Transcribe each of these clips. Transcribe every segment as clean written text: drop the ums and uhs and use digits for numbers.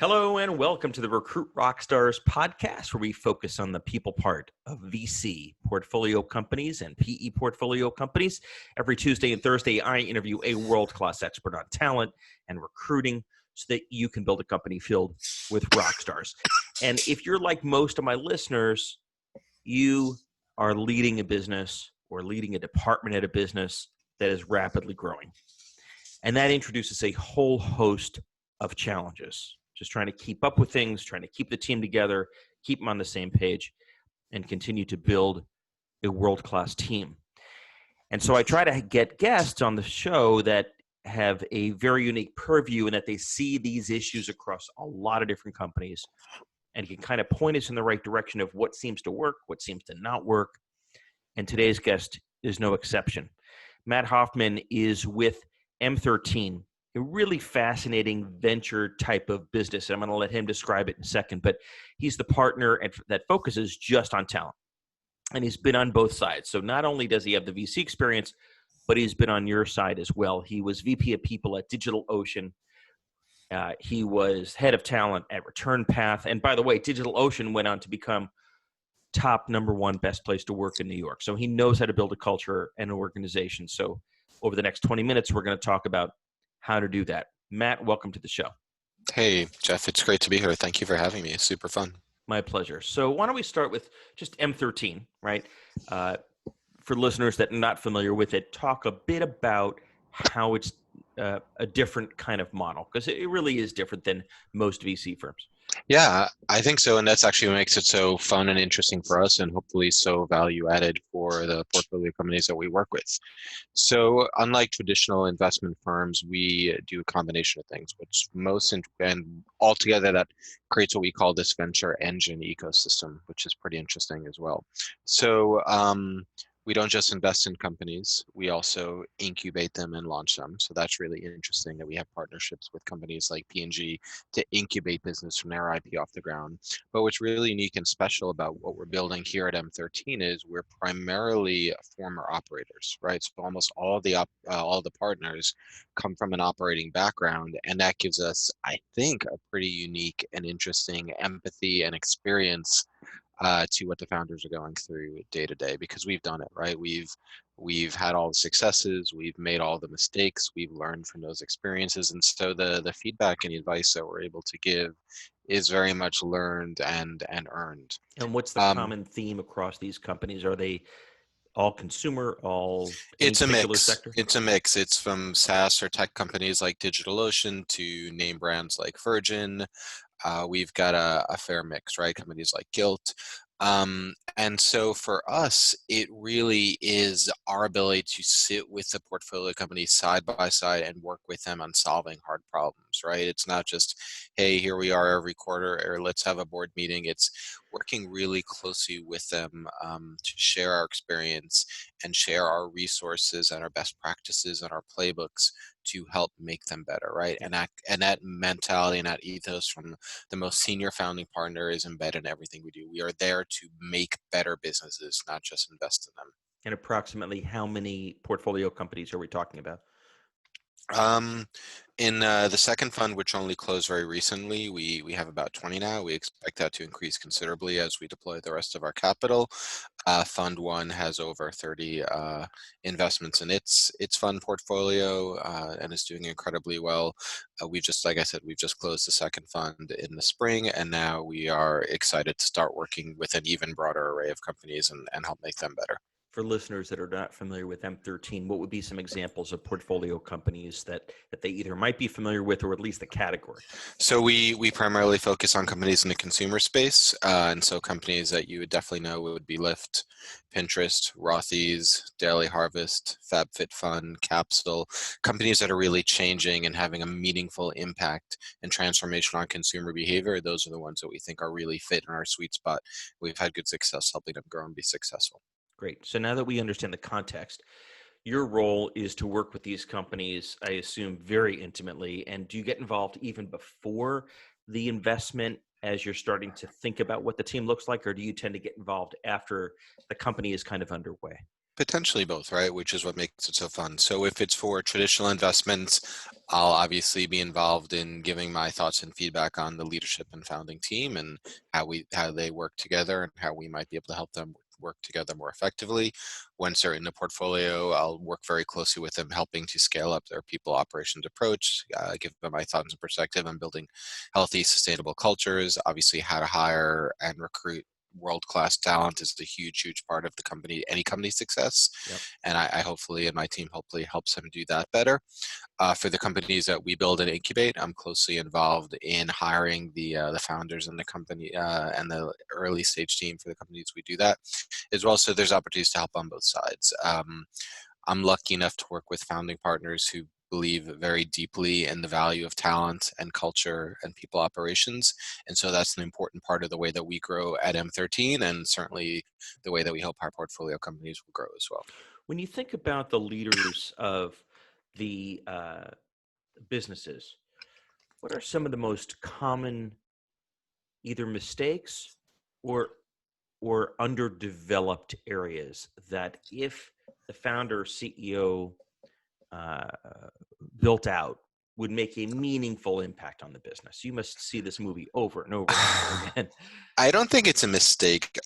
Hello and welcome to the Recruit Rockstars podcast, where we focus on the people part of VC portfolio companies and PE portfolio companies. Every Tuesday and Thursday, I interview a world-class expert on talent and recruiting so that you can build a company filled with rock stars. And if you're like most of my listeners, you are leading a business or leading a department at a business that is rapidly growing. And that introduces a whole host of challenges. Just trying to keep up with things, trying to keep the team together, keep them on the same page, and continue to build a world-class team. And so I try to get guests on the show that have a very unique purview and that they see these issues across a lot of different companies and can kind of point us in the right direction of what seems to work, what seems to not work. And today's guest is no exception. Matt Hoffman is with M13, a really fascinating venture type of business. And I'm going to let him describe it in a second, but he's the partner that focuses just on talent. And he's been on both sides. So not only does he have the VC experience, but he's been on your side as well. He was VP of People at DigitalOcean. He was head of talent at Return Path. And by the way, DigitalOcean went on to become top #1 best place to work in New York. So he knows how to build a culture and an organization. So over the next 20 minutes, we're going to talk about how to do that. Matt, welcome to the show. Hey, Jeff, it's great to be here. Thank you for having me. It's super fun. My pleasure. So why don't we start with just M13, right? For listeners that are not familiar with it, talk a bit about how it's a different kind of model, because it really is different than most VC firms. Yeah, I think so. And that's actually what makes it so fun and interesting for us and hopefully so value added for the portfolio companies that we work with. So unlike traditional investment firms, we do a combination of things, which and altogether that creates what we call this venture engine ecosystem, which is pretty interesting as well. So we don't just invest in companies, we also incubate them and launch them. So that's really interesting that we have partnerships with companies like P&G to incubate business from their IP off the ground. But what's really unique and special about what we're building here at M13 is we're primarily former operators, right? So almost all the partners come from an operating background, and that gives us, I think, a pretty unique and interesting empathy and experience to what the founders are going through day to day, because we've done it, right? We've had all the successes, we've made all the mistakes, we've learned from those experiences, and so the feedback and advice that we're able to give is very much learned and earned. And what's the common theme across these companies? Are they all consumer, all any It's a particular mix. sector? It's a mix. It's from SaaS or tech companies like DigitalOcean to name brands like Virgin. We've got a fair mix, right? Companies like Gilt. And so for us, it really is our ability to sit with the portfolio companies side by side and work with them on solving hard problems, right? It's not just, hey, here we are every quarter, or let's have a board meeting. It's working really closely with them to share our experience and share our resources and our best practices and our playbooks to help make them better, right? And that mentality and that ethos from the most senior founding partner is embedded in everything we do. We are there to make better businesses, not just invest in them. And approximately how many portfolio companies are we talking about? In the second fund, which only closed very recently, we have about 20 now. We expect that to increase considerably as we deploy the rest of our capital. Fund 1 has over 30 investments in its fund portfolio and is doing incredibly well. Like I said, we've just closed the second fund in the spring, and now we are excited to start working with an even broader array of companies and help make them better. For listeners that are not familiar with M13, what would be some examples of portfolio companies that they either might be familiar with or at least the category? So we primarily focus on companies in the consumer space. And so companies that you would definitely know would be LYFT, Pinterest, Rothy's, Daily Harvest, FabFitFun, Capsule, companies that are really changing and having a meaningful impact and transformation on consumer behavior. Those are the ones that we think are really fit in our sweet spot. We've had good success helping them grow and be successful. Great. So now that we understand the context, your role is to work with these companies, I assume, very intimately. And do you get involved even before the investment as you're starting to think about what the team looks like, or do you tend to get involved after the company is kind of underway? Potentially both, right? Which is what makes it so fun. So if it's for traditional investments, I'll obviously be involved in giving my thoughts and feedback on the leadership and founding team and how they work together and how we might be able to help them work together more effectively. Once they're in the portfolio, I'll work very closely with them, helping to scale up their people operations approach, give them my thoughts and perspective on building healthy, sustainable cultures, obviously how to hire and recruit world-class talent is a huge part of the company, any company's success. Yep. And I hopefully, and my team hopefully helps them do that better. For the companies that we build and incubate, I'm closely involved in hiring the founders in the company and the early stage team for the companies we do that as well. So there's opportunities to help on both sides. I'm lucky enough to work with founding partners who believe very deeply in the value of talent and culture and people operations. And so that's an important part of the way that we grow at M13 and certainly the way that we hope our portfolio companies will grow as well. When you think about the leaders of the businesses, what are some of the most common either mistakes or underdeveloped areas that if the founder CEO uh, built out would make a meaningful impact on the business? You must see this movie over and over and over again. I don't think it's a mistake.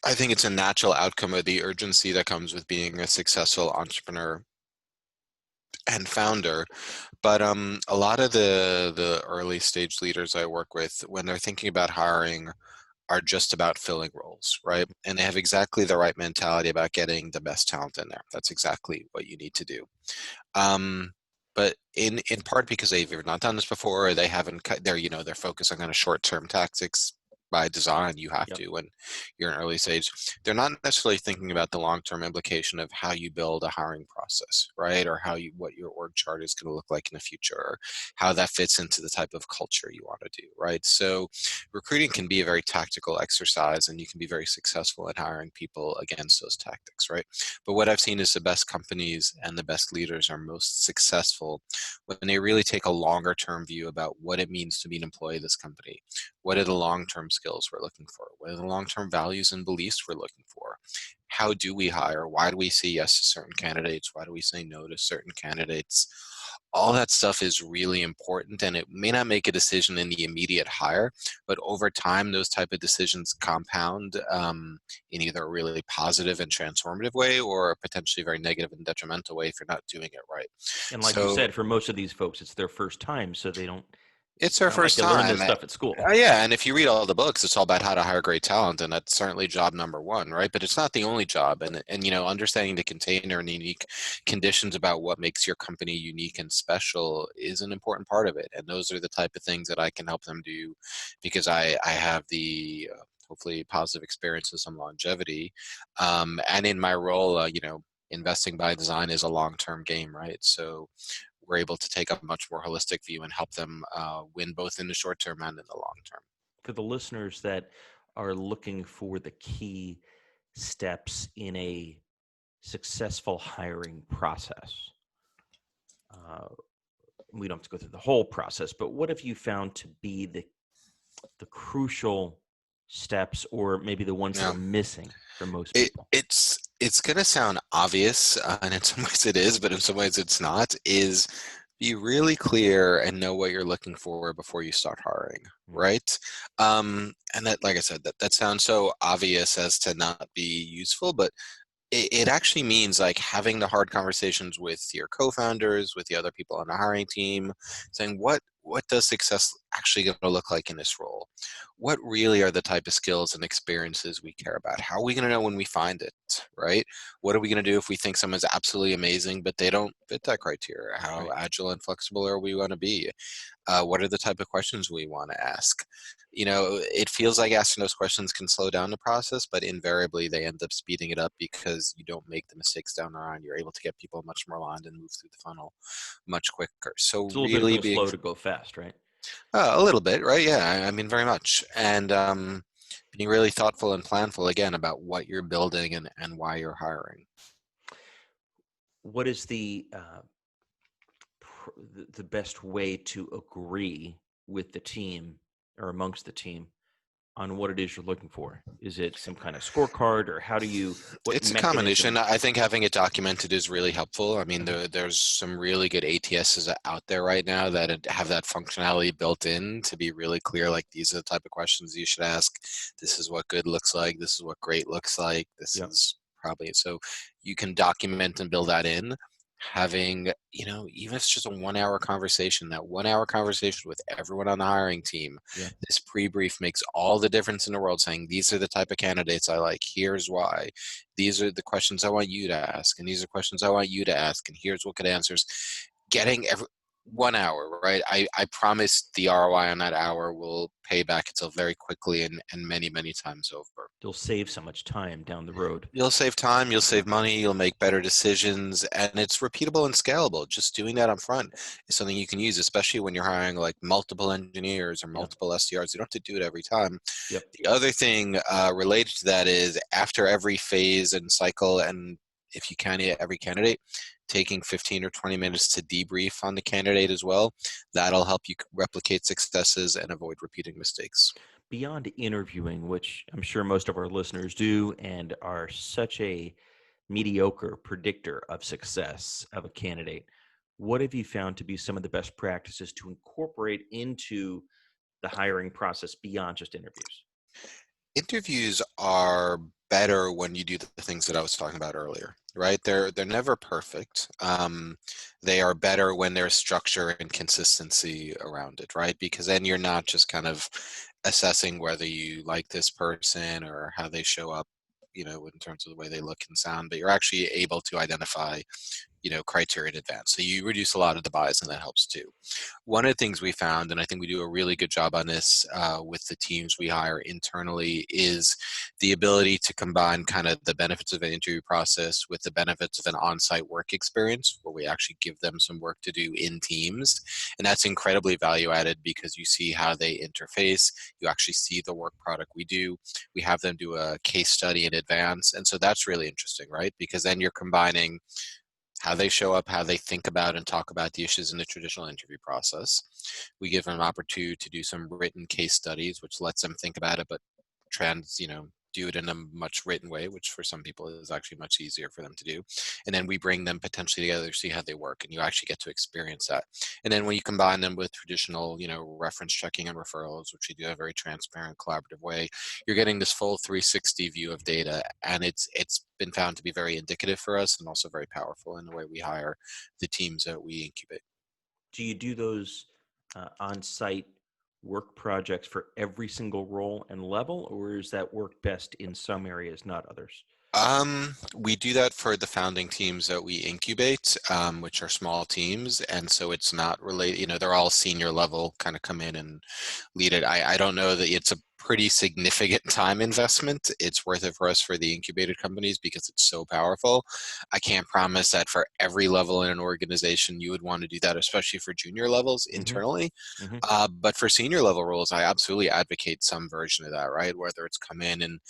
I think it's a natural outcome of the urgency that comes with being a successful entrepreneur and founder. But a lot of the early stage leaders I work with, when they're thinking about hiring, are just about filling roles, right? And they have exactly the right mentality about getting the best talent in there. That's exactly what you need to do. Um, but in part because they've either not done this before, or they haven't cut. They're focusing on a short-term tactics by design. You have Yep. to when you're in early stage. They're not necessarily thinking about the long-term implication of how you build a hiring process, right? Or what your org chart is going to look like in the future, or how that fits into the type of culture you want to do, right? So recruiting can be a very tactical exercise, and you can be very successful at hiring people against those tactics, right? But what I've seen is the best companies and the best leaders are most successful when they really take a longer term view about what it means to be an employee of this company. What are the long term skills we're looking for? What are the long term values and beliefs we're looking for? How do we hire? Why do we say yes to certain candidates? Why do we say no to certain candidates? All that stuff is really important, and it may not make a decision in the immediate hire, but over time those type of decisions compound in either a really positive and transformative way or a potentially very negative and detrimental way if you're not doing it right. And like you So said, for most of these folks, it's their first time, so they don't. it's It's our not like first they learn this time. stuff at school. Yeah, and if you read all the books, it's all about how to hire great talent, and that's certainly job number one, right? But it's not the only job, and understanding the container and the unique conditions about what makes your company unique and special is an important part of it. And those are the type of things that I can help them do, because I have the hopefully positive experiences and longevity, and in my role, investing by design is a long-term game, right? So we're able to take a much more holistic view and help them win both in the short term and in the long term. For the listeners that are looking for the key steps in a successful hiring process, uh, we don't have to go through the whole process, but what have you found to be the crucial steps, or maybe the ones that Yeah, are missing for most it, people? it's it's going to sound obvious, and in some ways it is, but in some ways it's not. Is be really clear and know what you're looking for before you start hiring, Mm. right? And that, like I said, that sounds so obvious as to not be useful, but it actually means like having the hard conversations with your co-founders, with the other people on the hiring team, saying what does success actually going to look like in this role? What really are the type of skills and experiences we care about? How are we going to know when we find it, right? What are we going to do if we think someone's absolutely amazing but they don't fit that criteria? How Right. agile and flexible are we going to be? What are the type of questions we want to ask? It feels like asking those questions can slow down the process, but invariably they end up speeding it up because you don't make the mistakes down the line. You're able to get people much more aligned and move through the funnel much quicker. So It's a little bit of really go being slow to go fast, right? a little bit, right? Yeah, I mean, very much. And being really thoughtful and planful again about what you're building and why you're hiring. What is the best way to agree with the team or amongst the team on what it is you're looking for? Is it some kind of scorecard, or what It's a combination. mechanism? I think having it documented is really helpful. I mean, Mhm. there's some really good ATSs out there right now that have that functionality built in to be really clear. Like, these are the type of questions you should ask. This is what good looks like. This is what great looks like. This Yep. is probably so you can document and build that in. Having, even if it's just a 1 hour conversation, that 1 hour conversation with everyone on the hiring team, Yeah. this pre-brief makes all the difference in the world, saying these are the type of candidates I like. Here's why. These are the questions I want you to ask, and these are questions I want you to ask, and here's what good answers. Getting 1 hour, right? I promise the ROI on that hour will pay back itself very quickly and many, many times over. You'll save so much time down the road. You'll save time, you'll save money, you'll make better decisions, and it's repeatable and scalable. Just doing that up front is something you can use, especially when you're hiring like multiple engineers or Yeah. multiple SDRs. You don't have to do it every time. Yep. The other thing related to that is, after every phase and cycle, and if you can, every candidate, taking 15 or 20 minutes to debrief on the candidate as well. That'll help you replicate successes and avoid repeating mistakes. Beyond interviewing, which I'm sure most of our listeners do and are such a mediocre predictor of success of a candidate, what have you found to be some of the best practices to incorporate into the hiring process beyond just interviews? Interviews are better when you do the things that I was talking about earlier, right? They're never perfect. They are better when there's structure and consistency around it, right? Because then you're not just kind of assessing whether you like this person or how they show up, in terms of the way they look and sound, but you're actually able to identify, criteria in advance. So you reduce a lot of the bias, and that helps too. One of the things we found, and I think we do a really good job on this with the teams we hire internally, is the ability to combine kind of the benefits of an interview process with the benefits of an on-site work experience, where we actually give them some work to do in teams. And that's incredibly value added, because you see how they interface. You actually see the work product we do. We have them do a case study in advance. And so that's really interesting, right? Because then you're combining how they show up, how they think about and talk about the issues in the traditional interview process. We give them an opportunity to do some written case studies, which lets them think about it, but do it in a much written way, which for some people is actually much easier for them to do. And then we bring them potentially together to see how they work, and you actually get to experience that. And then when you combine them with traditional, reference checking and referrals, which we do in a very transparent, collaborative way, you're getting this full 360 view of data, and it's been found to be very indicative for us, and also very powerful in the way we hire the teams that we incubate. Do you do those on-site work projects for every single role and level, or is that work best in some areas, not others? We do that for the founding teams that we incubate, which are small teams, and so it's not related. They're all senior level, kind of come in and lead it. I don't know that it's a pretty significant time investment. It's worth it for us for the incubated companies because it's so powerful. I can't promise that for every level in an organization you would want to do that, especially for junior levels Hmm. internally. Hmm. But for senior level roles, I absolutely advocate some version of that, right? Whether it's come in and,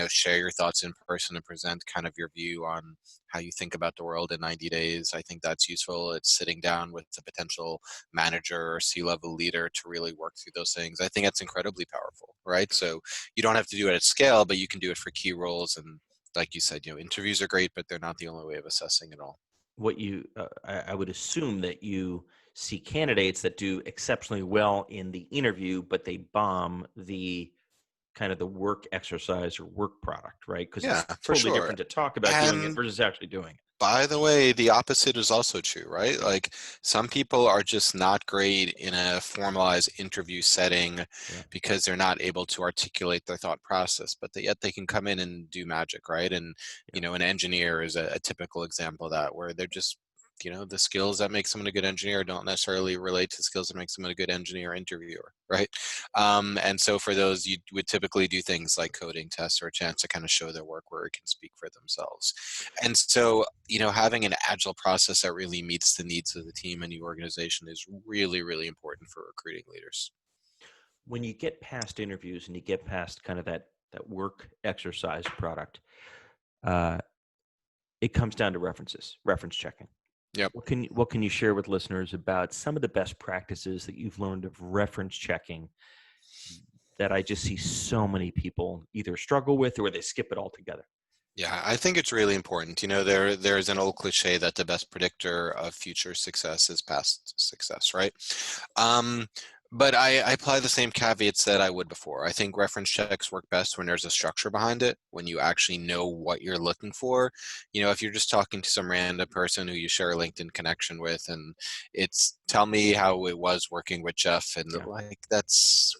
share your thoughts in person and present kind of your view on how you think about the world in 90 days. I think that's useful. It's sitting down with a potential manager or C-level leader to really work through those things. I think that's incredibly powerful, right? So you don't have to do it at scale, but you can do it for key roles. And like you said, interviews are great, but they're not the only way of assessing it all. I would assume that you see candidates that do exceptionally well in the interview, but they bomb the kind of the work exercise or work product, right? Because Yeah, it's for totally sure. different to talk about doing it And versus actually doing it. by the way, the opposite is also true, right? Yeah. Like, some people are just not great in a formalized interview setting Yeah. because they're not able to articulate their thought process, but yet they can come in and do magic, right? And, Yeah. an engineer is a typical example of that, where they're just, the skills that make someone a good engineer don't necessarily relate to skills that make someone a good engineer interviewer, right? And so for those, you would typically do things like coding tests or a chance to kind of show their work where it can speak for themselves. And so, having an agile process that really meets the needs of the team and the organization is really, really important for recruiting leaders. When you get past interviews and you get past kind of that work exercise product, uh, it comes down to reference checking. Yep. What can you share with listeners about some of the best practices that you've learned of reference checking that I just see so many people either struggle with or they skip it altogether. Yeah, I think it's really important. You know, there's an old cliche that the best predictor of future success is past success, right? Um, but I apply the same caveats that I would before. I think reference checks work best when there's a structure behind it, when you actually know what you're looking for. You know, if you're just talking to some random person who you share a LinkedIn connection with, and it's tell me how it was working with Jeff, and Yeah. like that's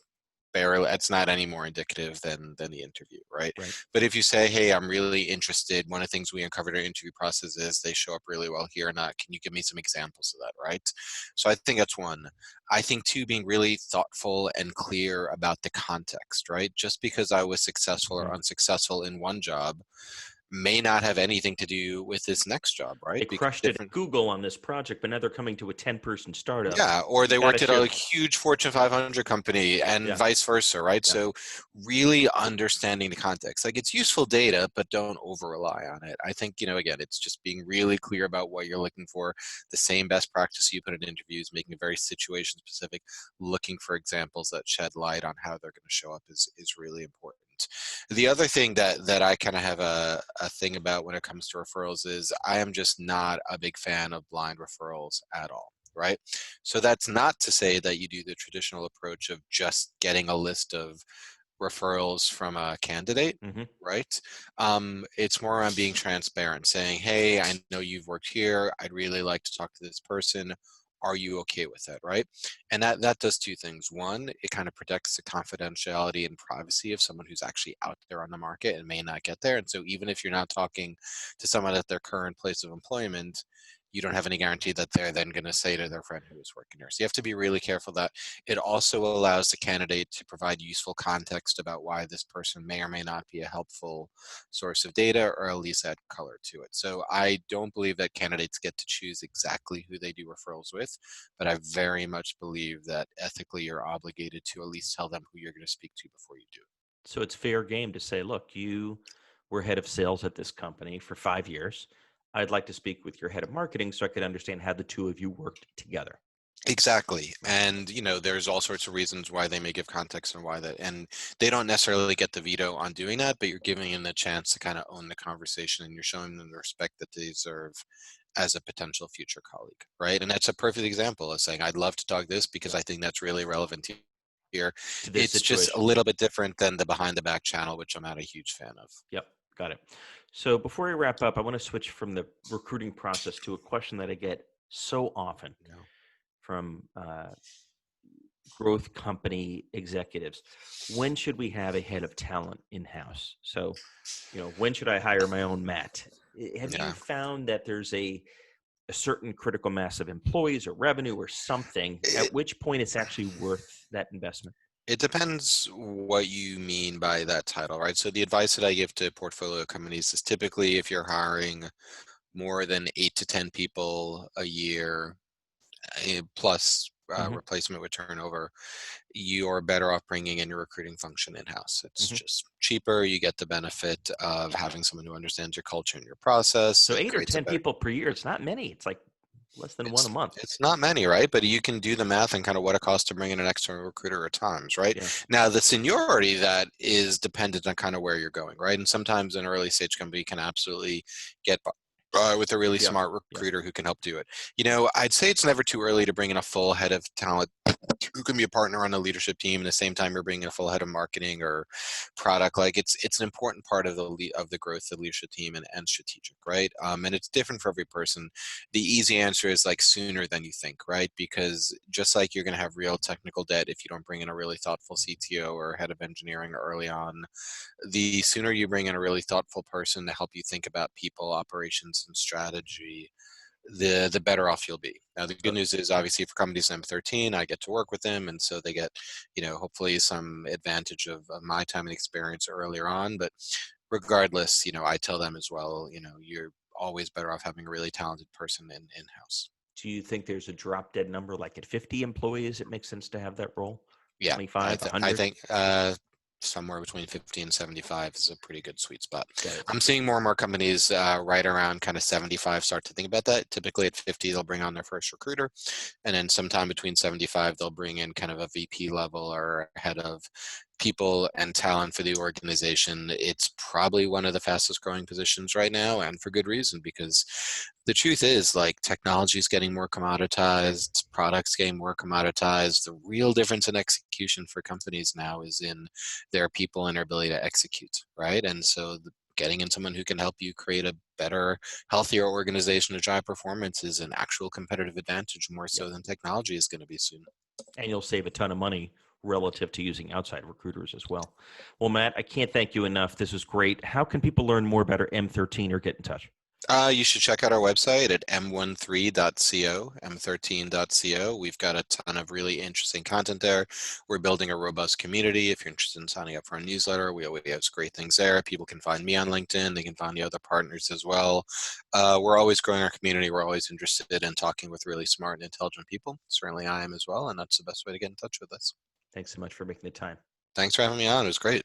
barely, it's not any more indicative than the interview, right? Right. But if you say, hey, I'm really interested, one of the things we uncovered in our interview process is they show up really well here or not, can you give me some examples of that, right? So I think that's one. I think two, being really thoughtful and clear about the context, right? Just because I was successful or Mhm. unsuccessful in one job may not have anything to do with this next job, right? They Because crushed it at different, Google on this project, but now they're coming to a 10-person startup. yeah, or You they got to worked at share a the, huge Fortune 500 company and yeah, vice versa, right? yeah. So really understanding the context. Like it's useful data, but don't over rely on it. I think, you know, again, it's just being really clear about what you're looking for. The same best practice you put in interviews, making it very situation specific, looking for examples that shed light on how they're going to show up is really important. The other thing that I kind of have a thing about when it comes to referrals is I am just not a big fan of blind referrals at all, right? So that's not to say that you do the traditional approach of just getting a list of referrals from a candidate, Hmm. right? It's more around being transparent, saying, hey, I know you've worked here. I'd really like to talk to this person. Are you okay with that, right? And that does two things. One, it kind of protects the confidentiality and privacy of someone who's actually out there on the market and may not get there. And so even if you're not talking to someone at their current place of employment, you don't have any guarantee that they're then going to say to their friend who is working there. So you have to be really careful that it also allows the candidate to provide useful context about why this person may or may not be a helpful source of data, or at least add color to it. So I don't believe that candidates get to choose exactly who they do referrals with, but I very much believe that ethically you're obligated to at least tell them who you're going to speak to before you do. So it's fair game to say, look, you were head of sales at this company for 5 years. I'd like to speak with your head of marketing so I could understand how the two of you worked together. Exactly. Right. And, you know, there's all sorts of reasons why they may give context and why that, and they don't necessarily get the veto on doing that, but you're giving them the chance to kind of own the conversation and you're showing them the respect that they deserve as a potential future colleague, right? And that's a perfect example of saying, I'd love to talk this because Yeah. I think that's really relevant here. To this It's just a situation. little bit different than the behind the back channel, which I'm not a huge fan of. Yep. Got it. So before we wrap up, I want to switch from the recruiting process to a question that I get so often You know? from growth company executives. When should we have a head of talent in-house? So, when should I hire my own Matt? Have you Yeah. found that there's a certain critical mass of employees or revenue or something, at which point it's actually worth that investment? It depends what you mean by that title, right? So the advice that I give to portfolio companies is typically if you're hiring more than 8 to 10 people a year, plus Hmm. replacement with turnover, you're better off bringing in your recruiting function in-house. It's Hmm. just cheaper. You get the benefit of having someone who understands your culture and your process. So It eight or creates a 10 better, people per year, it's not many. It's like less than one a it's month. it's not many, right? But you can do the math and kind of what it costs to bring in an external recruiter at times, right? Yeah. Now, the seniority that is dependent on kind of where you're going, right? And sometimes an early stage company can absolutely get by with a really Yeah. smart Yeah. recruiter who can help do it. You know, I'd say it's never too early to bring in a full head of talent who can be a partner on a leadership team, and at the same time you're bringing a full head of marketing or product. Like it's an important part of the growth of the leadership team and strategic, right? And it's different for every person. The easy answer is like sooner than you think, right? Because just like you're going to have real technical debt if you don't bring in a really thoughtful CTO or head of engineering early on, the sooner you bring in a really thoughtful person to help you think about people, operations, and strategy, the better off you'll be. Now, the good news is Yeah. obviously for companies I'm 13, I get to work with them. And so they get, hopefully some advantage of my time and experience earlier on. But regardless, I tell them as well, you're always better off having a really talented person in-house. Do you think there's a drop dead number like at 50 employees? It makes sense to have that role? Yeah, 25, I 100? think somewhere between 50 and 75 is a pretty good sweet spot. Got it. I'm seeing more and more companies right around kind of 75 start to think about that. Typically at 50, they'll bring on their first recruiter, and then sometime between 75, they'll bring in kind of a VP level or head of people and talent for the organization, it's probably one of the fastest growing positions right now, and for good reason, because the truth is, like, technology is getting more commoditized, products getting more commoditized. The real difference in execution for companies now is in their people and their ability to execute, right? And so getting in someone who can help you create a better, healthier organization to drive performance is an actual competitive advantage, more Yep. so than technology is going to be soon. And you'll save a ton of money relative to using outside recruiters as well. Well, Matt, I can't thank you enough. This was great. How can people learn more about our M13 or get in touch? You should check out our website at m13.co, m13.co. We've got a ton of really interesting content there. We're building a robust community. If you're interested in signing up for our newsletter, we always have great things there. People can find me on LinkedIn. They can find the other partners as well. We're always growing our community. We're always interested in talking with really smart and intelligent people. Certainly I am as well, and that's the best way to get in touch with us. Thanks so much for making the time. Thanks for having me on. It was great.